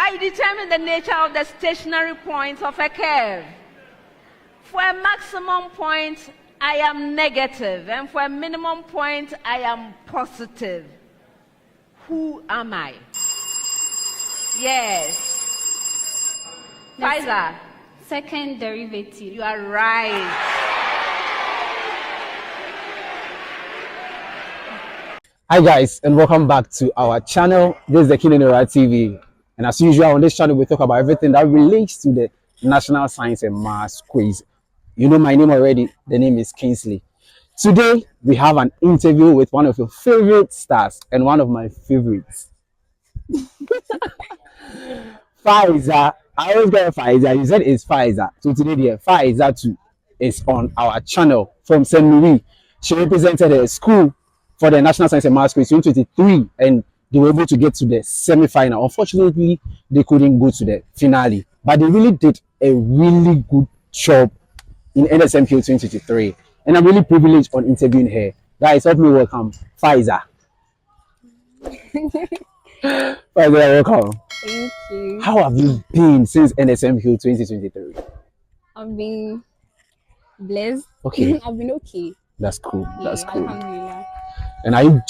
I determine the nature of the stationary points of a curve. For a maximum point, I am negative, and for a minimum point, I am positive. Who am I? Yes. Faiza. Second derivative. You are right. Hi guys, and welcome back to our channel. This is the Kinenora TV, and as usual on this channel we talk about everything that relates to the National Science and Maths quiz. You know my name already. The name is Kingsley. Today we have an interview with one of your favorite stars and one of my favorites. Faiza. I always get Faiza. You said it's Faiza. So today the Faizatu is on our channel from St. Louis. She represented a school for the National Science and Maths quiz 2023, and they were able to get to the semi-final. Unfortunately, they couldn't go to the finale, but they really did a really good job in NSMQ 2023. And I'm really privileged on interviewing her. Guys, help me welcome Faiza. Faiza, welcome. Thank you. How have you been since NSMQ 2023? I've been blessed. Okay. I've been okay. That's cool. That's cool. Alhamdulillah. And are you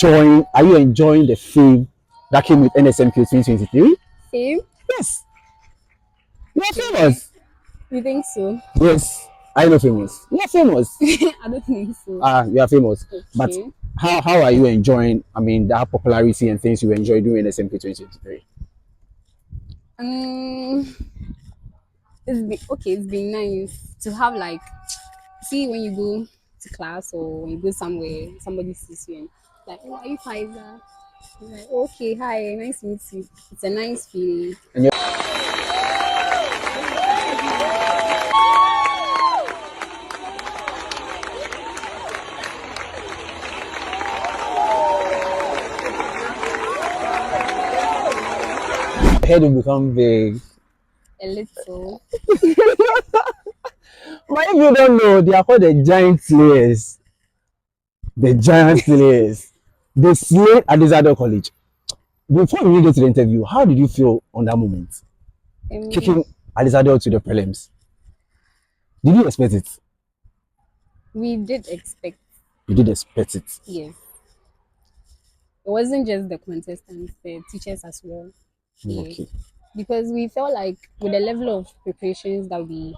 enjoying the fame that came with NSMQ 2023? Fame? Yes. You are famous. You think so? Yes. I know famous. You are famous. I don't think so. You are famous. Okay. But how are you enjoying, that popularity and things you enjoy doing in NSMQ 2023? It's been nice to have, like, see, when you go to class or when you go somewhere, somebody sees you and like, oh, are you Faiza? You're like, okay, hi, nice to meet you. It's a nice feeling. And you're head will become big. A little. But if you don't know, they are called the giant slayers. The giant slayers. They slayed Adisadel College. Before we get to the interview, how did you feel on that moment? Kicking Adisadel to the prelims. Did you expect it? We did expect. You did expect it? Yes. It wasn't just the contestants, the teachers as well. Okay. Because we felt like with the level of preparations that we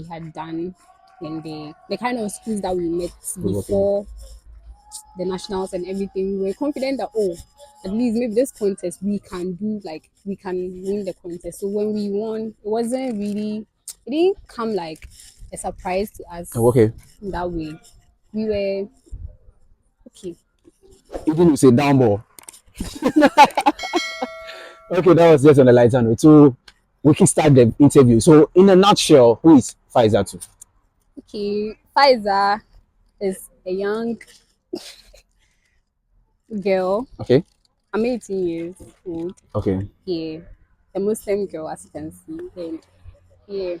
had done and the kind of schools that we met before the nationals and everything, we were confident that, oh, at least maybe this contest we can do, like, we can win the contest. So when we won, it didn't come like a surprise to us. Okay. In that way. We were okay. You didn't say down ball. Okay, that was just on the lighter note. So we can start the interview. So in a nutshell, who is Faizatu? Okay, Faiza is a young girl. Okay. I'm 18 years old. Okay. Yeah, a Muslim girl, as you can see. And yeah,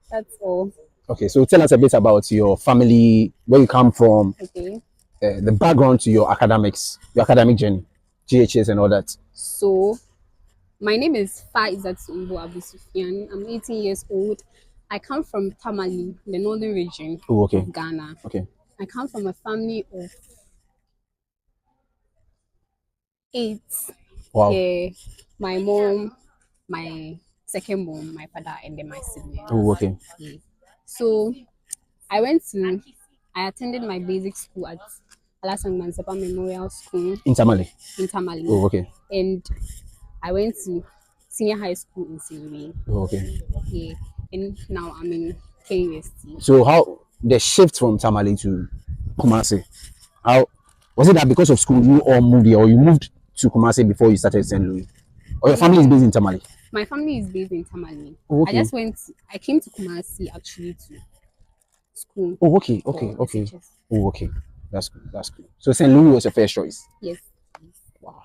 that's all. Okay, so tell us a bit about your family, where you come from, Okay. the background to your academics, your academic journey, GHS and all that. So, my name is FAIZATU Safaianu. I'm 18 years old. I come from Tamale, the northern region of Ghana. Okay. I come from a family of 8. Wow. Yeah, my mom, my second mom, my father, and then my siblings. Oh, okay. Yeah. So I attended my basic school at Alassane Memorial School In Tamale. Oh, okay. And I went to senior high school in St. Oh, okay. Yeah. And now I'm in KUST. So how the shift from Tamale to Kumasi? How was it that because of school you all moved here, or you moved to Kumasi before you started St. Louis? Or your family is based in Tamale? My family is based in Tamale. Oh, okay. I came to Kumasi actually to school. Oh, okay. SHS. Oh, okay. That's good. That's good. So St. Louis was your first choice? Yes. Wow.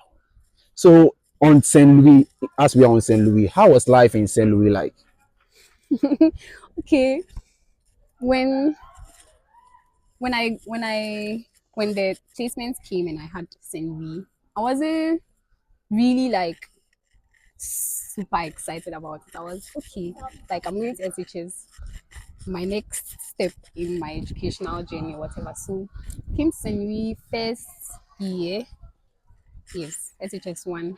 So on St. Louis, as we are on St. Louis, how was life in St. Louis like? Okay. When the placements came and I had St. Louis, I wasn't really like super excited about it. I was okay, like I'm going to SHS, my next step in my educational journey, whatever. So came to St. first year, yes, SHS one.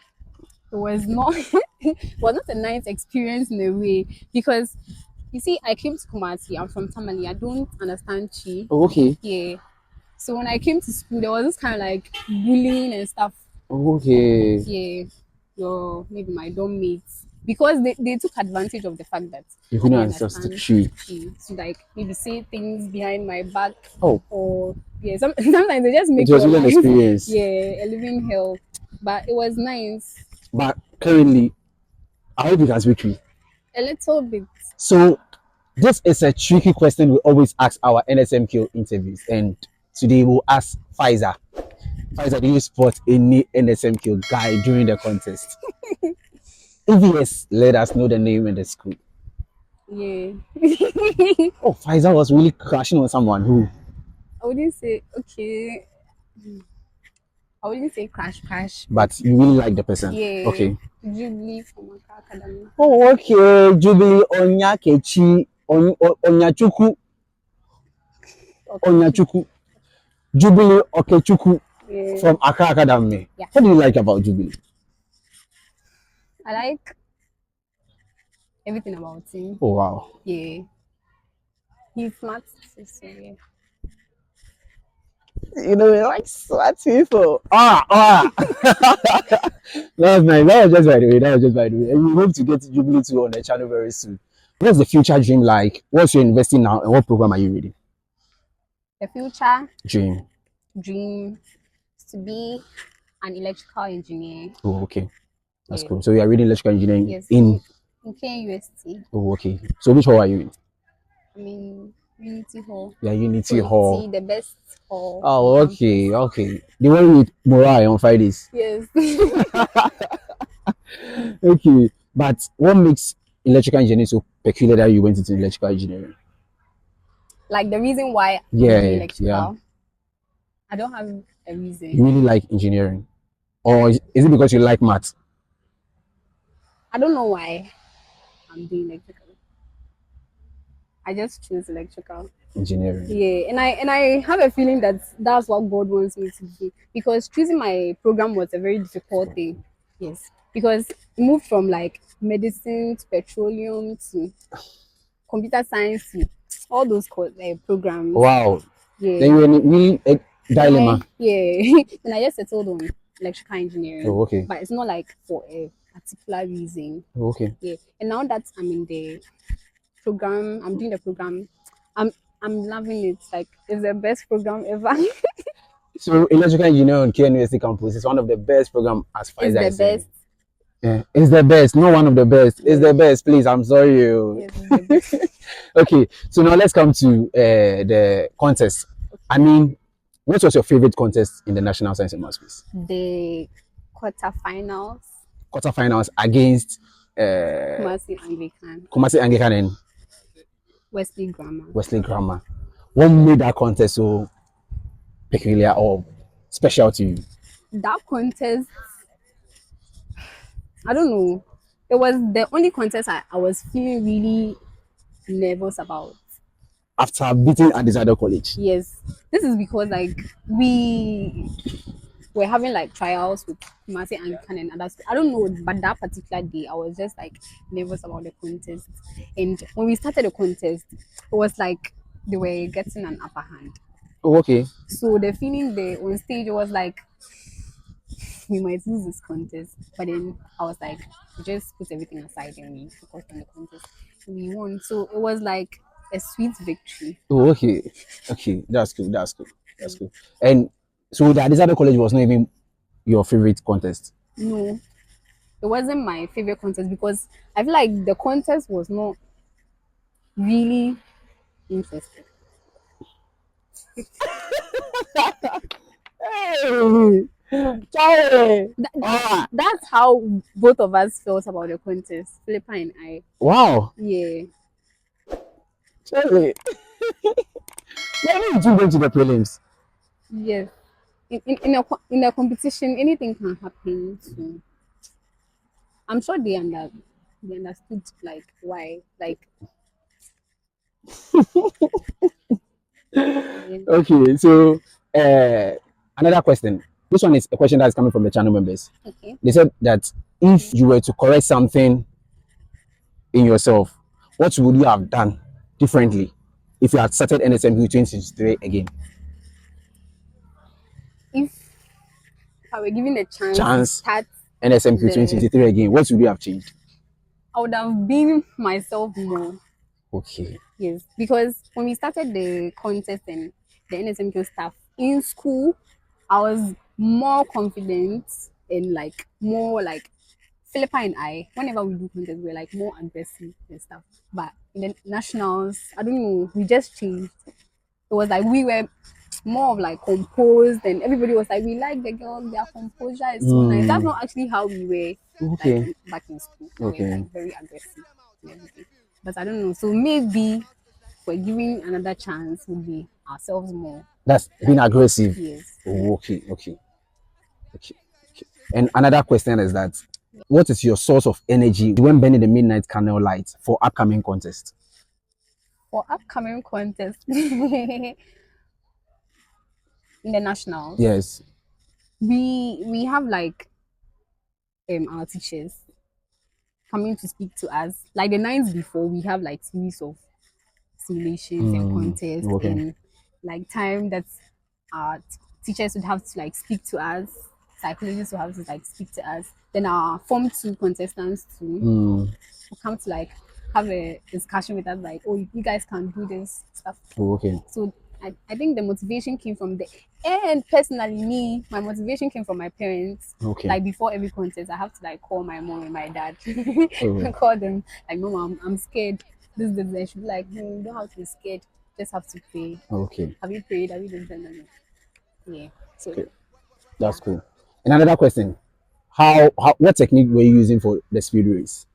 It was not it was not a nice experience in a way because you see, I came to Kumasi. I'm from Tamale. I don't understand Chi. Oh, okay. Yeah. So when I came to school, there was this kind of like bullying and stuff. Okay. Yeah. Your maybe my dorm mates because they took advantage of the fact that You I couldn't didn't understand understand Chi. Chi. So like maybe say things behind my back Oh, or yeah. Sometimes they just make it was your really an life experience. yeah a living hell. But it was nice. But currently, I hope you can speak Chi. A little bit. So this is a tricky question we always ask our NSMQ interviews, and today we'll ask Faiza. Faiza, do you spot any NSMQ guy during the contest? If yes, let us know the name and the school. Yeah. Oh, Faiza was really crashing on someone who. I wouldn't say okay. I wouldn't say crash, But you really like the person. yeah. Okay. Jubilee from Accra Academy. Oh, okay. Jubilee Onyakechi Onyachuku Okay. Onyachuku Jubilee Okechuku Yeah. from Accra Academy. Yeah. What do you like about Jubilee? I like everything about him. Oh, wow. Yeah. He's smart. So yeah. You know, we like smart people. That was nice. That was just by the way. That was just by the way. And we hope to get Jubilee 2 on the channel very soon. What's the future dream like? What's your investing now and what program are you reading? The future Dream. is to be an electrical engineer. Oh, okay. That's Yeah. cool. So you are reading electrical engineering Yes. in. In KUST. Oh, okay. So which hall are you in? I mean Unity Hall. Yeah, Unity Hall. The best hall. Oh, okay, okay. The one with Morai on Fridays. Yes. Okay, but what makes electrical engineering so peculiar that you went into electrical engineering? Like the reason why Yeah, I'm doing electrical. yeah. I don't have a reason. You really like engineering, or is it because you like maths? I don't know why I'm doing electrical. I just choose electrical. Engineering. Yeah, and I have a feeling that that's what God wants me to do because choosing my program was a very difficult thing. Yes, because it moved from like medicine to petroleum to computer science to all those programs. Wow. Yeah. Then you were really a dilemma. Yeah, and I just settled on electrical engineering. Oh, okay. But it's not like for a particular reason. Oh, okay. Yeah, and now that I'm in the program, I'm doing the program. I'm loving it. Like it's the best program ever. So electrical engineering on KNUST campus is one of the best programs as far as I It's the best. Yeah, it's the best, not one of the best. It's the best, please. I'm sorry. Yes, it's the best. Okay, so now let's come to the contest. I mean, what was your favorite contest in the National Science and Math Quiz? The quarterfinals. Quarterfinals against Kumasi Anglican and Wesley Grammar. Wesley Grammar. What made that contest so peculiar or special to you? That contest, I don't know. It was the only contest I was feeling really nervous about. After beating Adisadel College? Yes. This is because like we were having like trials with Kumasi Anglican and others. I don't know, but that particular day I was just like nervous about the contest. And when we started the contest, it was like they were getting an upper hand. Oh, okay. So the feeling there on stage was like we might lose this contest. But then I was like, we just put everything aside and we focused on the contest. We won. So it was like a sweet victory. Oh, okay. Okay, that's cool. That's cool. That's cool. And so the Adisadel College was not even your favorite contest? No, it wasn't my favorite contest because I feel like the contest was not really interesting. Hey, Charlie. That's how both of us felt about the contest, Philipa and I. Wow. Yeah. Charlie. Why did you go to the prelims? Yes. In a competition, anything can happen. So I'm sure they understood like why. Like yeah. Okay, so another question. This one is a question that's coming from the channel members. Okay. They said that if you were to correct something in yourself, what would you have done differently if you had started NSMQ 2023 again? If I were given a chance to Chance start NSMQ the 2023 again, what would you have changed? I would have been myself more. Okay. Yes, because when we started the contest and the NSMQ stuff in school, I was more confident and like more like Philippa and I, whenever we do contests, we're like more aggressive and stuff. But in the nationals, I don't know, we just changed. It was like we were more of like composed, and everybody was like, we like the girls, their composure is so nice. That's not actually how we were like Okay. back in school. We were Okay. like very aggressive and everything. But I don't know. So maybe we're giving another chance would be ourselves more. That's being aggressive. Yes. Oh, okay. Okay. Okay. Okay. And another question is that what is your source of energy when burning the midnight candle light for upcoming contest? For upcoming contest in the nationals, Yes. we have like our teachers coming to speak to us. Like the nights before, we have like series of simulations and contests Okay. and like time that our teachers would have to like speak to us, psychologists would have to like speak to us. Then our Form 2 contestants too will come to like have a discussion with us like, oh, you guys can do this stuff. Oh, okay. So I think the motivation came from there. And personally, me, my motivation came from my parents. Okay. Like before every contest, I have to like call my mom and my dad. Oh. Call them like, Mom, I'm scared. This. They should be like, no, you don't have to be scared. Just have to pray. Okay. Have you prayed? Have you done that? Yeah. So Okay. That's cool. And another question. How what technique were you using for the speed race?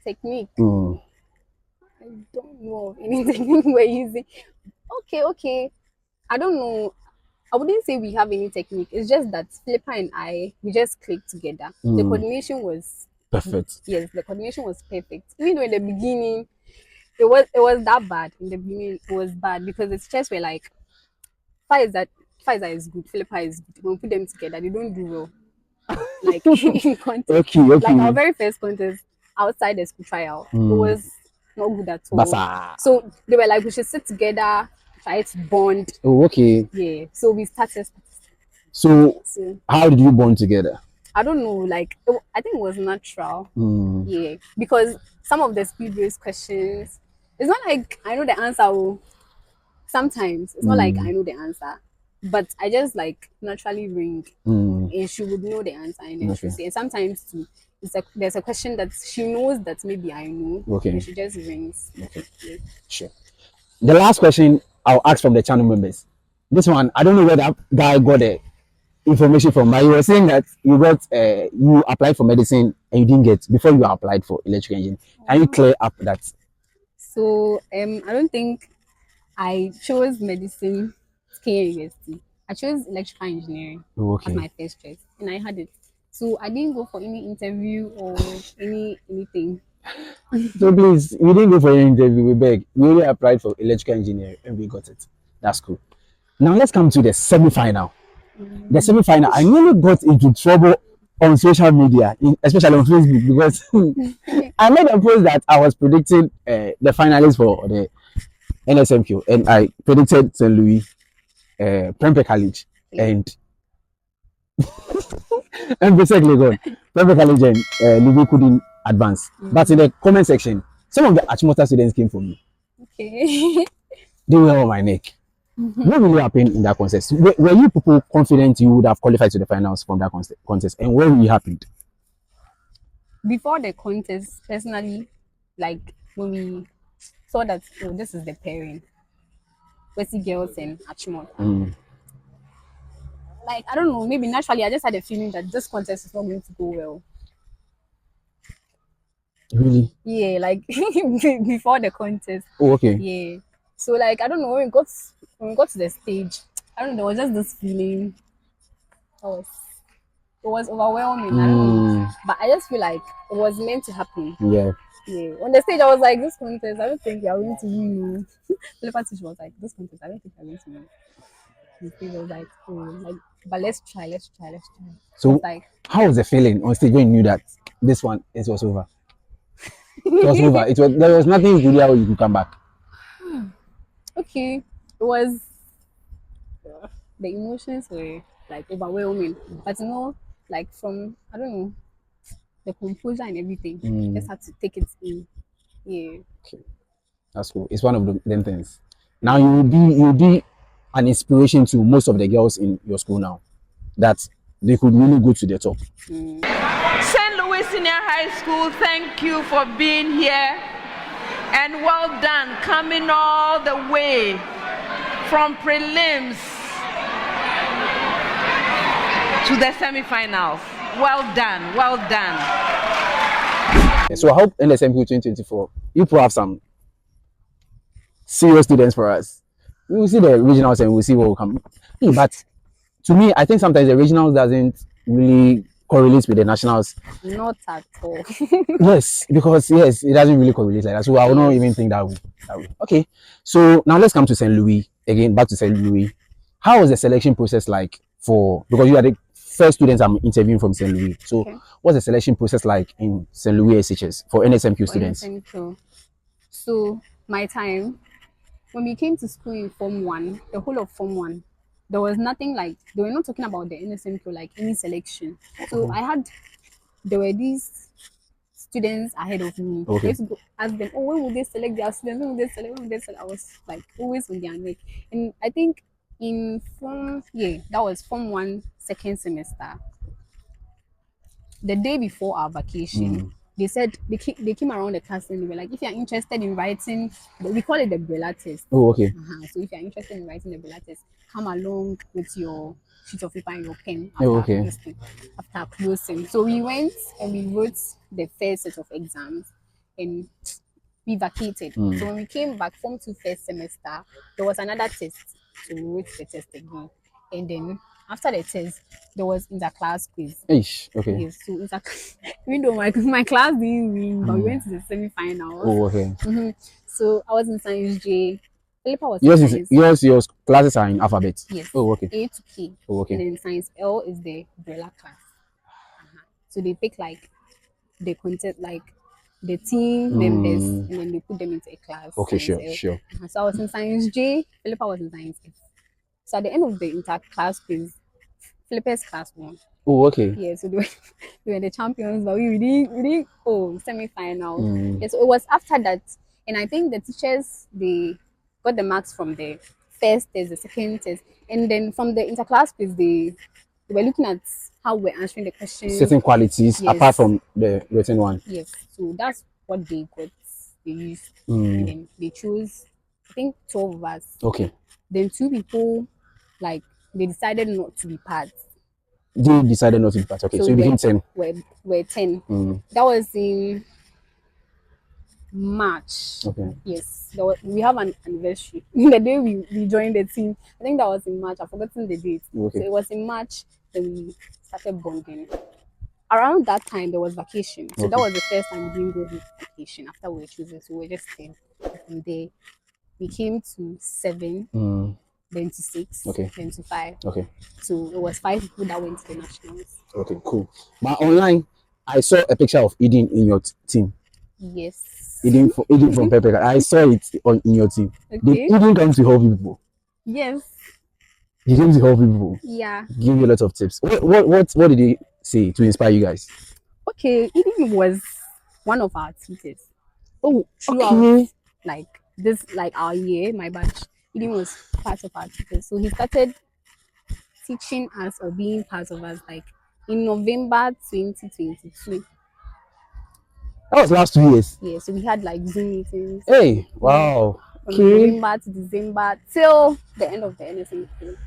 technique. I don't know of any technique we're using. Okay. I don't know. I wouldn't say we have any technique. It's just that Philippa and I, we just clicked together. The coordination was Perfect. yes, the coordination was perfect. Even though in the beginning, it was that bad. In the beginning, it was bad because the teachers were like, Faiza is good, Philippa is good. When we put them together, they don't do well. Like in contest. Okay. Like our very first contest outside the school trial, it was not good at all. Basa. So they were like, we should sit together, try to bond. Oh, okay. Yeah. So we started. So So how did you bond together? I don't know, like I think it was natural. Mm. Yeah, because some of the speed race questions, it's not like I know the answer. Sometimes it's not like I know the answer, but I just like naturally ring, and she would know the answer, and then she'll say. And sometimes too, there's a question that she knows that maybe I know, Okay. and she just rings. Okay. Yeah. Sure. The last question I'll ask from the channel members. This one, I don't know where that guy got the information from, but you were saying that you applied for medicine and you didn't get before you applied for electrical engineering. Can you clear up that? So I don't think I chose medicine, K University. I chose electrical engineering as my first choice, and I had it. So I didn't go for any interview or anything. So please, we didn't go for any interview, we beg. We only applied for electrical engineering and we got it. That's cool. Now let's come to the semi-final. The semi-final, I nearly got into trouble on social media, especially on Facebook, because I made a post that I was predicting the finalists for the NSMQ, and I predicted St. Louis, Prempeh College, and basically gone. Prempeh College and Louis couldn't advance. But in the comment section, some of the Achimota students came for me. Okay. They were on my neck. What really happened in that contest? Were you people confident you would have qualified to the finals from that contest? And what really happened? Before the contest, personally, like when we saw that, oh, this is the pairing, Wesley girls and Achimota. Like, I don't know, maybe naturally, I just had a feeling that this contest is not going to go well. Really? Yeah, like before the contest. Oh, okay. Yeah. So like I don't know, when we got to the stage, I don't know, there was just this feeling. it was overwhelming. I don't know. But I just feel like it was meant to happen. Yeah. Yeah. On the stage, I was like, this contest, I don't think you're going to win. Philippa teacher was like, this contest, I don't think you're going to win. The stage was like, oh, like, but let's try. So, like, how was the feeling on stage when you knew that this one it was over? It was over. There was nothing you could do how you could come back. Okay, it was the emotions were like overwhelming, but like from I don't know the composure and everything, just had to take it in. Yeah. Okay, that's cool. It's one of them things. Now you'll be an inspiration to most of the girls in your school now, that they could really go to the top. St. Louis Senior High School, thank you for being here, and well done coming all the way from prelims to the semifinals. Well done, well done. So I hope NSMQ 2024, you will have some serious students for us. We will see the regionals and we'll see what will come. But to me, I think sometimes the regionals doesn't really correlate with the nationals. Not at all. Yes, because it doesn't really correlate like that. So I will not even think that way. Okay. So now let's come to St. Louis again. Back to St. Louis. How was the selection process like because you are the first students I'm interviewing from St. Louis. So what's the selection process like in St. Louis SHS for NSMQ students? NSMQ. So my time, when we came to school in Form 1, the whole of Form 1, there was nothing like, they were not talking about the NSMQ, like any selection. So there were these students ahead of me. I used to go ask them, oh, when will they select their students? When will they select? I was like always on their neck. And I think in that was Form 1, second semester. The day before our vacation, they said they came around the class and they were like, if you're interested in writing, we call it the Brella test. Oh, okay. So if you're interested in writing the Brella test, come along with your sheet of paper and your pen after closing. So we went and we wrote the first set of exams and we vacated. So when we came back Form 2 first semester, there was another test. So we wrote the test again. And then after the test, there was inter-class quiz. Okay. Yes, so even though my class didn't win, but we went to the semifinals. Oh, okay. So I was in Science J. Philipa was in Science. Your classes are in alphabet. Yes. Oh, okay. A to K. Oh, okay. And then Science L is the Brella class. So they pick like the content, like the team members, and then they put them into a class. Okay, Science sure. So I was in Science J. Philipa was in Science F. So at the end of the inter-class quiz, Philippa's class won. Oh, okay. Yeah, so they were the champions, but we didn't semi-final. Yeah, so it was after that, and I think the teachers, they got the marks from the first test, the second test, and then from the interclass quiz, they were looking at how we're answering the questions. Certain qualities apart from the written one. Yes, so that's what they got. They used, and then they chose, I think, 12 of us. Okay. Then 2 people, like, they decided not to be part. They decided not to be part. Okay, so you became 10. We're 10. That was in March. Okay. Yes, we have an anniversary. The day we joined the team, I think that was in March. I've forgotten the date. Okay. So it was in March that we started bonding. Around that time, there was vacation. So that was the first time we didn't go on vacation after we were choosing. So we were just 10. From there, we came to 7, then to 6, then to 5. Okay. So it was 5 people that went to the nationals. Okay, cool. But online, I saw a picture of Eden in your team. Yes. Eden from Pepe. I saw it in your team. Okay. Did Eden come to help people? Yes. He came to help people. Yeah. Give you a lot of tips. What did he say to inspire you guys? Okay, Eden was one of our teachers. Oh, throughout, like our year, my batch, Eden was part of our teachers. So he started teaching us or being part of us like in November 2022. That was last 2 years. Yeah, so we had like Zoom meetings. Hey, wow. From November to December till the end of the NSMQ.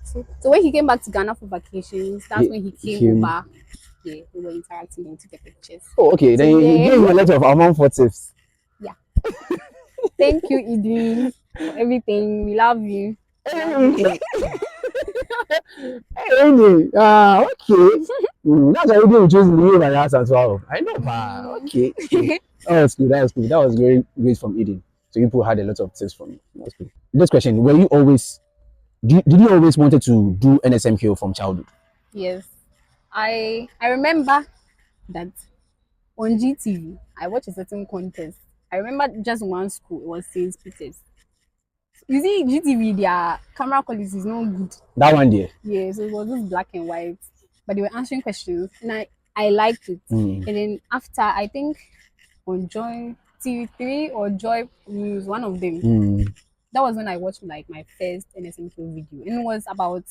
So when he came back to Ghana for vacations, that's when he came over. Yeah, we were interacting and took pictures. Oh, okay. So then he gave you a lot of amount for tips. Yeah. Thank you, Eden, for everything. We love you. Hey, okay. That's why we chose to leave my house as well. I know, but okay. That was good. That was good. That was very great from Eden. So people had a lot of tips from me. That was good. This question: Were you always did you always wanted to do NSMQ from childhood? Yes. I remember that on GTV I watched a certain contest. I remember just one school, it was St. Peter's. You see, GTV, their camera quality is not good. That one there. Yeah, so it was just black and white. But they were answering questions and I liked it. And then after, I think on Joy TV3 or Joy News, one of them, that was when I watched like my first NSMQ video. And it was about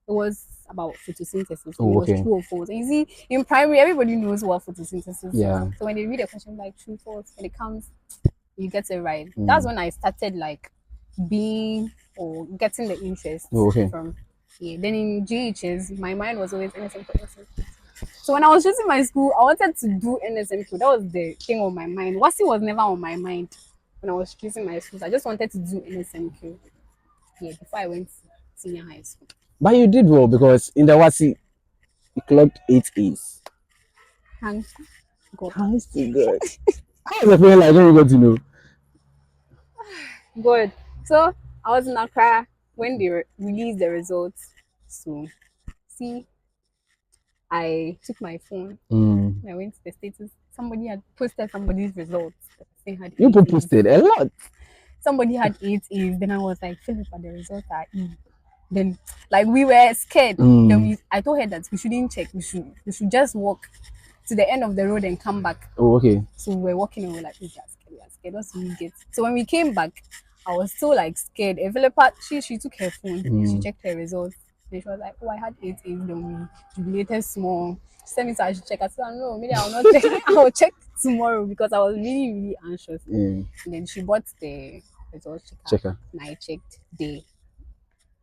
photosynthesis. Oh, It was okay. true or false. And you see, in primary, everybody knows what photosynthesis Yeah. is. So when they read a question like true, false, and it comes, you get it right. That's when I started like being or getting the interest from. Yeah. Then in GHS, my mind was always NSMQ. So when I was choosing my school, I wanted to do NSMQ. That was the thing on my mind. WASI was never on my mind when I was choosing my schools. I just wanted to do NSMQ. Yeah, before I went to senior high school. But you did well because in the WASI, you clocked 8 A's. Thanks God. Thanks to God. How was the feeling like when you got to know? Good. So I was in Accra when they released the results. So see, I took my phone. I went to the status. Somebody had posted somebody's results. You posted a lot. Somebody had 8 A's. Then I was like, Philipa, the results are in. Then like we were scared. Then I told her that we shouldn't check. We should just walk to the end of the road and come back. Oh, okay. So we were walking and we were like, we are scared. What's we get? So when we came back, I was still like scared. And Philippa, she took her phone, she checked her results. And she was like, oh, I had 8 A's. Then we jubilated small. She said me so I should check. I said, no, maybe I'll not check. I'll check tomorrow because I was really, really anxious. And then she bought the results checker. And I checked day.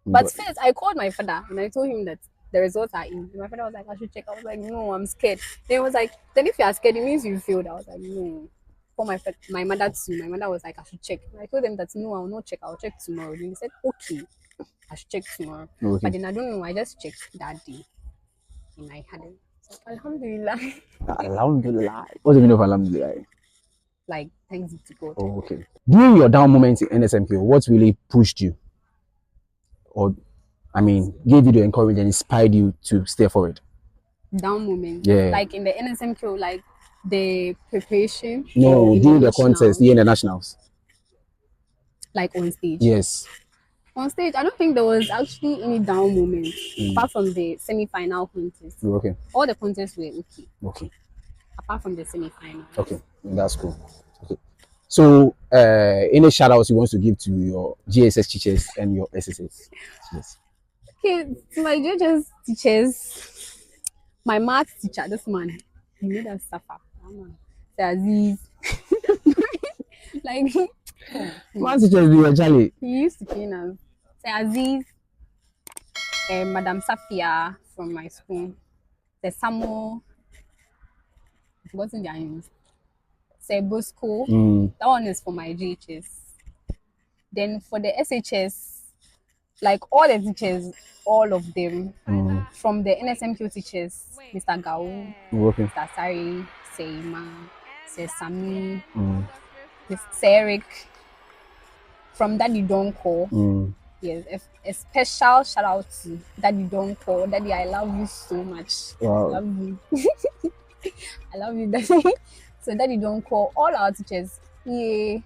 But first, I called my father and I told him that the results are in. And my father was like, I should check. I was like, no, I'm scared. Then he was like, then if you are scared, it means you failed. I was like, no. For my mother too. My mother was like, I should check. And I told them that no, I will not check. I'll check tomorrow. Then he said, okay, I should check tomorrow. Okay. But then I don't know. I just checked that day and I hadn't. So Alhamdulillah. Alhamdulillah. What's the meaning of Alhamdulillah? Like, thanks to God. Oh, okay. During your down moments in NSMQ, what really pushed you? Or, I mean, gave you the encouragement and inspired you to stay forward? Down moment. Yeah. Like in the NSMQ, like the preparation. No, during the contest, in the nationals. Like on stage. Yes. On stage, I don't think there was actually any down moment apart from the semi-final contest. Okay. All the contests were okay. Okay. Apart from the semi-final. Okay, that's cool. Okay. So, any shout outs you want to give to your GSS teachers and your SSS? Yes. Okay, to my GSS teachers, my math teacher, this man, he made us suffer. Aziz. Like, math teachers be actually. He used to clean us. Aziz, Madam Safia from my school, Samo, what's in their names? Bosco. That one is for my GHS. Then for the SHS, like all the teachers, all of them, from the NSMQ teachers, Mr. Gao, Mr. Sari, Seima, Sami, Mr. Eric, from Daddy Don't Call. Yes, a special shout out to Daddy Don't Call. Daddy, I love you so much. Wow. I love you. I love you, Daddy. So Daddy Don't Call all our teachers. Yeah,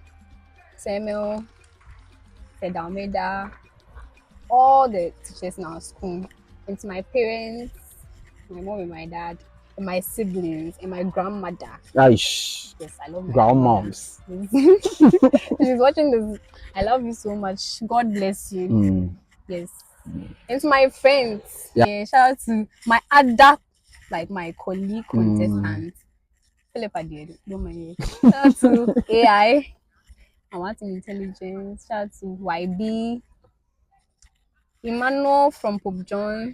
Samuel, Almeida, all the teachers in our school, and to my parents, my mom and my dad, and my siblings, and my grandmother. Aish. Yes, I love my grandmoms. She's watching this. I love you so much. God bless you. Yes. And to my friends, shout out to my other, like my colleague contestants. Philipa Led, don't mind. Shout out to AI. I want intelligence. Shout out to YB. Emmanuel from Pope John.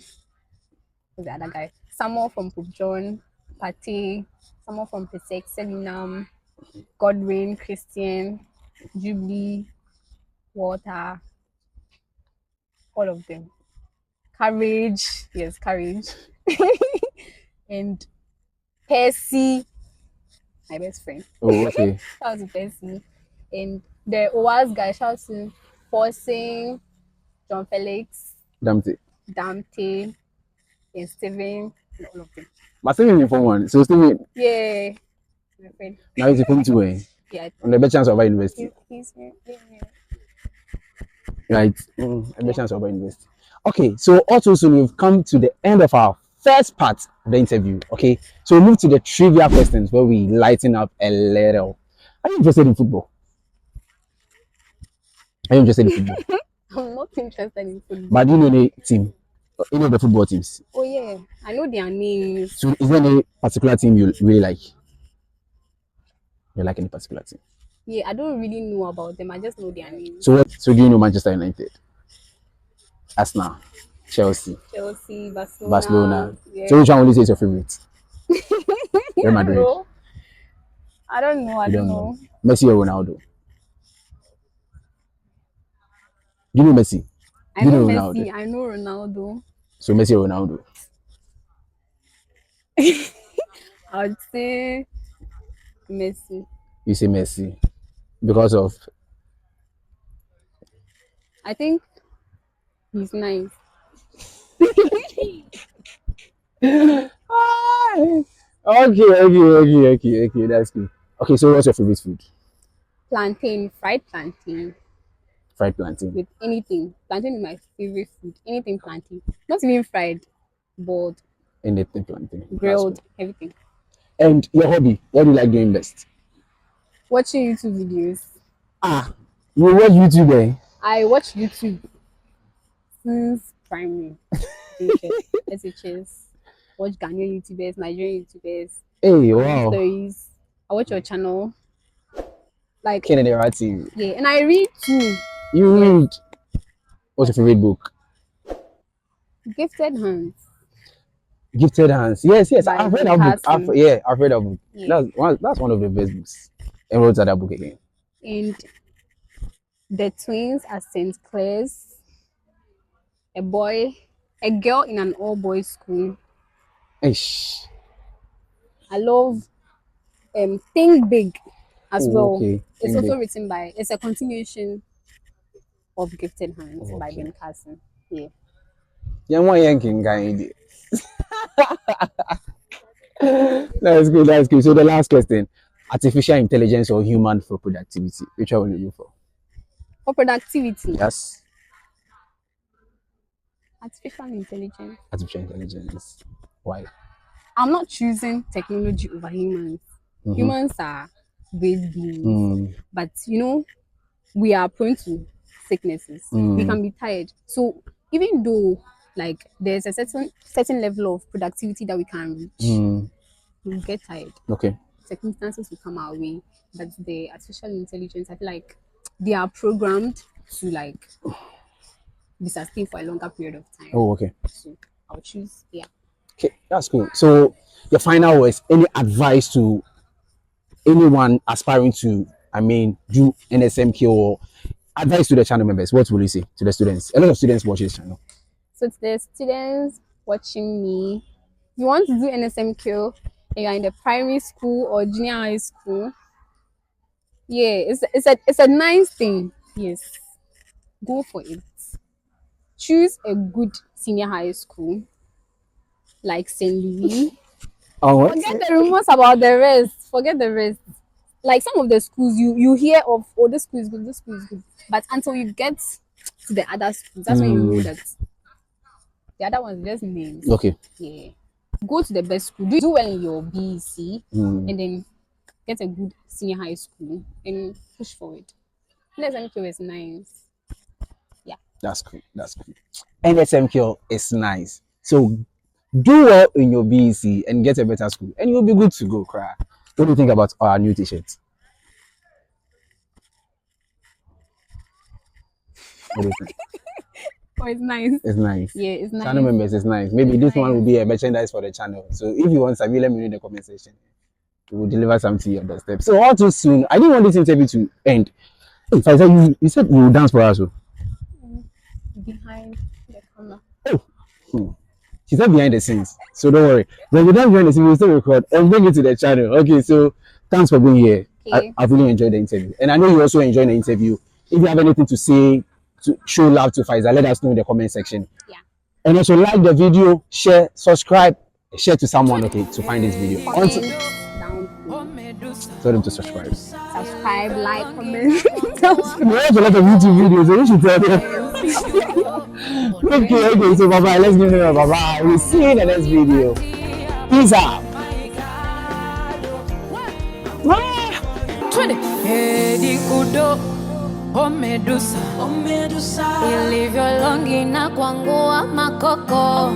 Who's the other guy? Samuel from Pope John. Pate. Samuel from Pesek. Selinam. Godwin. Christian. Jubilee. Walter. All of them. Courage. Yes, courage. And Percy, my best friend. Oh, okay. Shout out to Percy. And the OWAS guy, shout out to Forcing, John Felix, Damn it. Dante, and Steven, and all of them. But still in form one. So still Yeah, my friend. now it's form two. Yeah, On the best chance of our university. he's here. Right. The best chance of our university. Okay, so also soon we've come to the end of our first part of the interview. Okay, so we move to the trivia questions where we lighten up a little. Are you interested in football? Are you interested in football? I'm not interested in football. But do you know any team? Any of the football teams? Oh yeah, I know their names. So is there any particular team you really like? You like any particular team? Yeah, I don't really know about them. I just know their names. So do you know Manchester United? Arsenal, Chelsea, Barcelona. Yeah. So which one will you say is your favorite? Real I Madrid. don't know. I You don't know. Messi or Ronaldo? Do you know Messi? I Do you know know Messi. Ronaldo? I know Ronaldo. So Messi or Ronaldo? I would say Messi. You say Messi because of I think he's nice. Okay. That's good. Okay, so what's your favorite food? Plantain, fried plantain Fried plantain. with anything. Plantain is my favorite food. Anything plantain. Not even fried, boiled, Anything plantain. That's grilled, good. everything. And your hobby? What do you like doing best? Watching YouTube videos. You watch YouTube, eh? I watch YouTube since primary. SHS. Watch Ghanaian YouTubers, Nigerian YouTubers, Hey, wow. stories. I watch your channel. Like, Kennedy TV. yeah, and I read too. You read. What's your favorite book? Gifted Hands. Gifted Hands. Yes. By I've read that book. Carson. I've read that book. Yeah. That's one of the best books. And what's that book again? And the twins at St. Clair's. A girl in an all-boys school. Ish. I love Think Big as well. Okay. It's Think also Big. written by, it's a continuation of Gifted Hands by Okay. Ben Carson. Yeah. Yeah, one yanking guy. That's good. So the last question: artificial intelligence or human for productivity? Which one will you go for? For productivity, Yes, artificial intelligence. artificial intelligence. Why? I'm not choosing technology over humans. Mhm. Humans are great beings, Mm, but we are prone to sicknesses. We can be tired. So even though like there's a certain level of productivity that we can reach, we'll get tired. Okay. Circumstances will come our way, but the artificial intelligence, I feel like they are programmed to like be sustained for a longer period of time. Oh, okay. So I'll choose, yeah. Okay, that's cool. So your final words, any advice to anyone aspiring to, do NSMQ or advice to the channel members? What will you say to the students? A lot of students watch this channel. So to the students watching me, if you want to do NSMQ and you're in the primary school or junior high school, yeah, it's a nice thing. Yes, go for it. Choose a good senior high school like St. Louis. Oh, Forget the rumors about the rest. Forget the rest. Like some of the schools you hear of, oh, this school is good, this school is good. But until you get to the other schools, that's when you know that the other ones are just names. Okay. Yeah. Go to the best school. Do well in your BEC and then get a good senior high school and push forward. NSMQ is nice. Yeah. That's cool. NSMQ is nice. So do well in your BEC and get a better school, and you'll be good to go. Cry. What do you think about our new t-shirts? What do you think? Oh, it's nice. It's nice. Yeah, it's nice. Channel members, it's nice. Maybe this one will be a merchandise for the channel. So if you want something, let me know in the comment section. We will deliver something to your doorstep. So all too soon. I didn't want this interview to end. Hey, Faizatu, you said you will dance for us. Behind the camera. Oh, She's not behind the scenes, so don't worry. When we're done behind the scenes, we'll still record and bring it to the channel. Okay, so thanks for being here. Okay. I've really enjoyed the interview, and I know you also enjoyed the interview. If you have anything to say to show love to Faiza, let us know in the comment section. Yeah. And also like the video, share, subscribe, share to someone, okay, to find this video. Comment down. Tell them to subscribe. Subscribe, like, comment. We have a lot of YouTube videos, so you should tell them. Okay, so bye-bye. Let's give them a bye-bye. We'll see you in the next video. Peace out. Ilivyo longi na kwangua makoko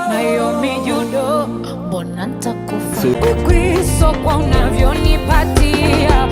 Nayomi judo Bonanta kufu Ukriso kwa unavyonipatia